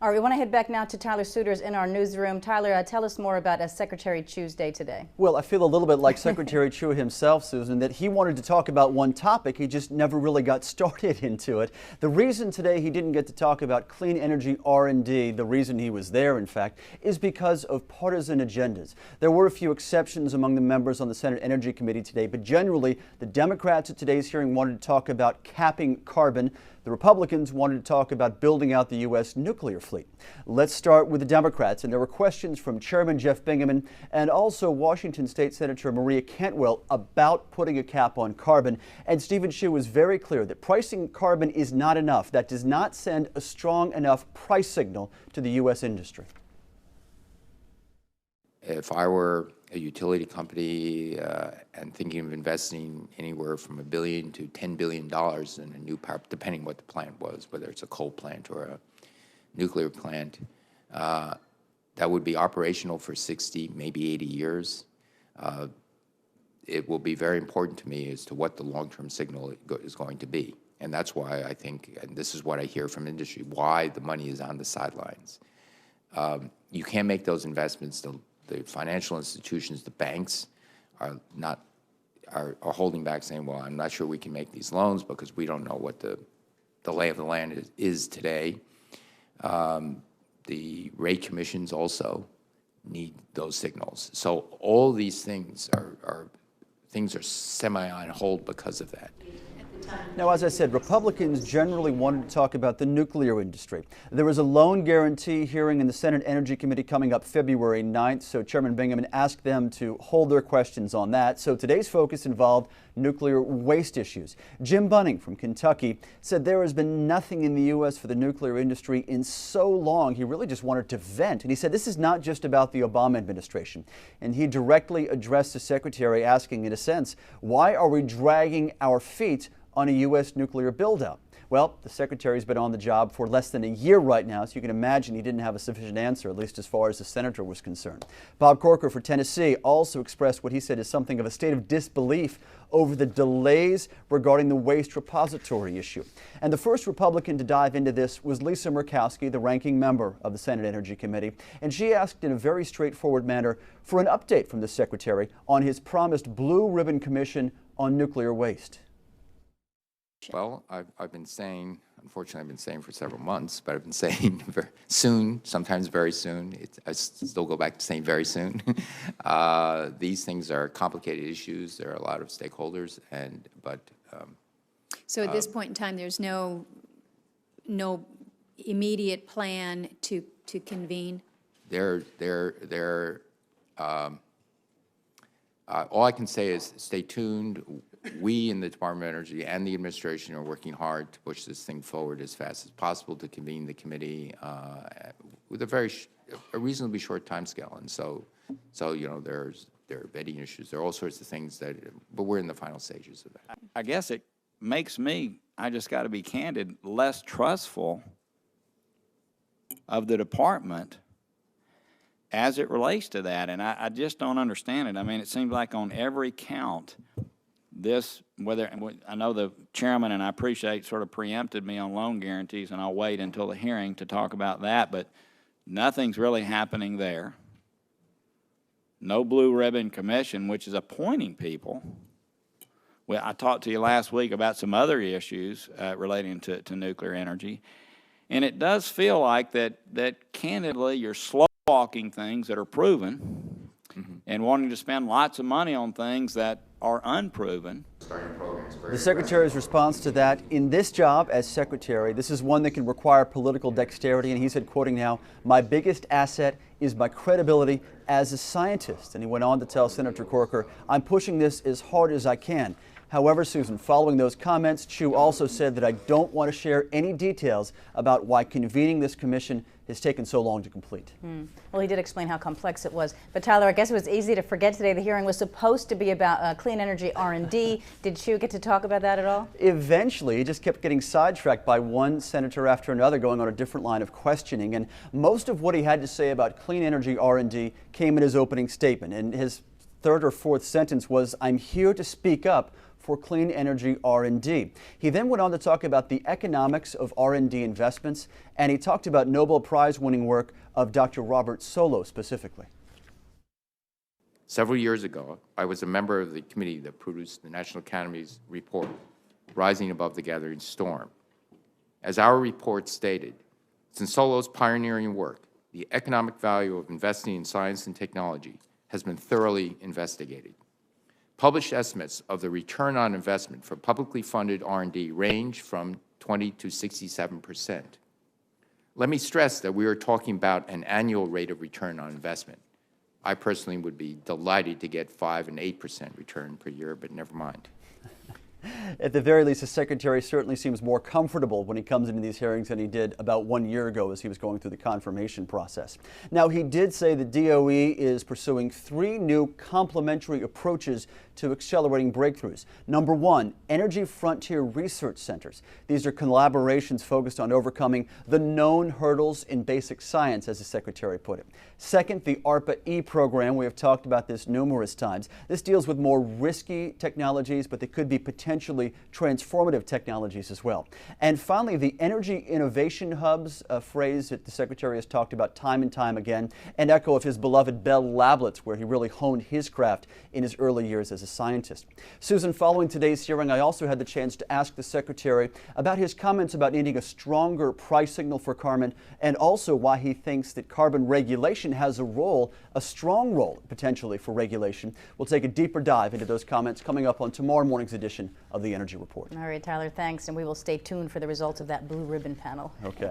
All right, we want to head back now to Tyler Suiters in our newsroom. Tyler, tell us more about Secretary Chu's day today. Well, I feel a little bit like Secretary Chu himself, Susan, that he wanted to talk about one topic. He just never really got started into it. The reason today he didn't get to talk about clean energy R&D, the reason he was there, in fact, is because of partisan agendas. There were a few exceptions among the members on the Senate Energy Committee today, but generally, the Democrats at today's hearing wanted to talk about capping carbon. The Republicans wanted to talk about building out the U.S. nuclear fleet. Let's start with the Democrats, and there were questions from Chairman Jeff Bingaman and also Washington State Senator Maria Cantwell about putting a cap on carbon. And Steven Chu was very clear that pricing carbon is not enough. That does not send a strong enough price signal to the U.S. industry. If I were a utility company and thinking of investing anywhere from $1 billion to $10 billion in a new power, depending what the plant was, whether it's a coal plant or a nuclear plant, that would be operational for 60, maybe 80 years. It will be very important to me as to what the long-term signal is going to be. And that's why I think, and this is what I hear from industry, why the money is on the sidelines. You can't make those investments. The financial institutions, the banks, are holding back, saying, "Well, I'm not sure we can make these loans because we don't know what the lay of the land is today." The rate commissions also need those signals. So all these things are semi on hold because of that. Now, as I said, Republicans generally wanted to talk about the nuclear industry. There is a loan guarantee hearing in the Senate Energy Committee coming up February 9th, so Chairman Bingaman asked them to hold their questions on that. So today's focus involved nuclear waste issues. Jim Bunning from Kentucky said there has been nothing in the U.S. for the nuclear industry in so long. He really just wanted to vent. And he said this is not just about the Obama administration. And he directly addressed the Secretary asking, in a sense, why are we dragging our feet on a U.S. nuclear build-out? Well, the Secretary's been on the job for less than a year right now, so you can imagine he didn't have a sufficient answer, at least as far as the Senator was concerned. Bob Corker for Tennessee also expressed what he said is something of a state of disbelief over the delays regarding the waste repository issue. And the first Republican to dive into this was Lisa Murkowski, the ranking member of the Senate Energy Committee, and she asked in a very straightforward manner for an update from the Secretary on his promised Blue Ribbon Commission on nuclear waste. Well, I've been saying, unfortunately I've been saying for several months, but I've been saying very soon, sometimes very soon. I still go back to saying very soon. These things are complicated issues. There are a lot of stakeholders, so at this point in time, there's no immediate plan to convene? All I can say is stay tuned. We in the Department of Energy and the administration are working hard to push this thing forward as fast as possible to convene the committee with a reasonably short time scale. And so you know, there are vetting issues, there are all sorts of things but we're in the final stages of that. I guess it makes me, I just got to be candid, less trustful of the department as it relates to that, and I just don't understand it. I mean, it seems like on every count, I know the chairman, and I appreciate, sort of preempted me on loan guarantees, and I'll wait until the hearing to talk about that, but nothing's really happening there. No Blue Ribbon Commission, which is appointing people. Well, I talked to you last week about some other issues relating to nuclear energy, and it does feel like that candidly you're slow-walking things that are proven, and wanting to spend lots of money on things that are unproven. The Secretary's response to that: in this job as Secretary, this is one that can require political dexterity, and he said, quoting now, "My biggest asset is my credibility as a scientist." And he went on to tell Senator Corker, "I'm pushing this as hard as I can." However, Susan, following those comments, Chu also said that I don't want to share any details about why convening this commission has taken so long to complete. Well, he did explain how complex it was. But Tyler, I guess it was easy to forget today. The hearing was supposed to be about clean energy R&D. Did Chu get to talk about that at all? Eventually, he just kept getting sidetracked by one senator after another going on a different line of questioning. And most of what he had to say about clean energy R&D came in his opening statement. And his third or fourth sentence was, "I'm here to speak up for clean energy R&D. He then went on to talk about the economics of R&D investments, and he talked about Nobel Prize winning work of Dr. Robert Solow specifically. Several years ago, I was a member of the committee that produced the National Academy's report, Rising Above the Gathering Storm. As our report stated, since Solow's pioneering work, the economic value of investing in science and technology has been thoroughly investigated. Published estimates of the return on investment for publicly funded R&D range from 20 to 67%. Let me stress that we are talking about an annual rate of return on investment. I personally would be delighted to get 5 and 8% return per year, but never mind. At the very least, the Secretary certainly seems more comfortable when he comes into these hearings than he did about 1 year ago as he was going through the confirmation process. Now, he did say the DOE is pursuing 3 new complementary approaches to accelerating breakthroughs. Number 1, Energy Frontier Research Centers. These are collaborations focused on overcoming the known hurdles in basic science, as the Secretary put it. Second, the ARPA-E program. We have talked about this numerous times. This deals with more risky technologies, but they could be potentially transformative technologies as well. And finally, the Energy Innovation Hubs, a phrase that the Secretary has talked about time and time again, an echo of his beloved Bell Lablets, where he really honed his craft in his early years as a scientist. Susan, following today's hearing, I also had the chance to ask the Secretary about his comments about needing a stronger price signal for carbon, and also why he thinks that carbon regulation has a strong role potentially for regulation. We'll take a deeper dive into those comments coming up on tomorrow morning's edition of the Energy Report. All right, Tyler, thanks, and we will stay tuned for the results of that blue ribbon panel. Okay.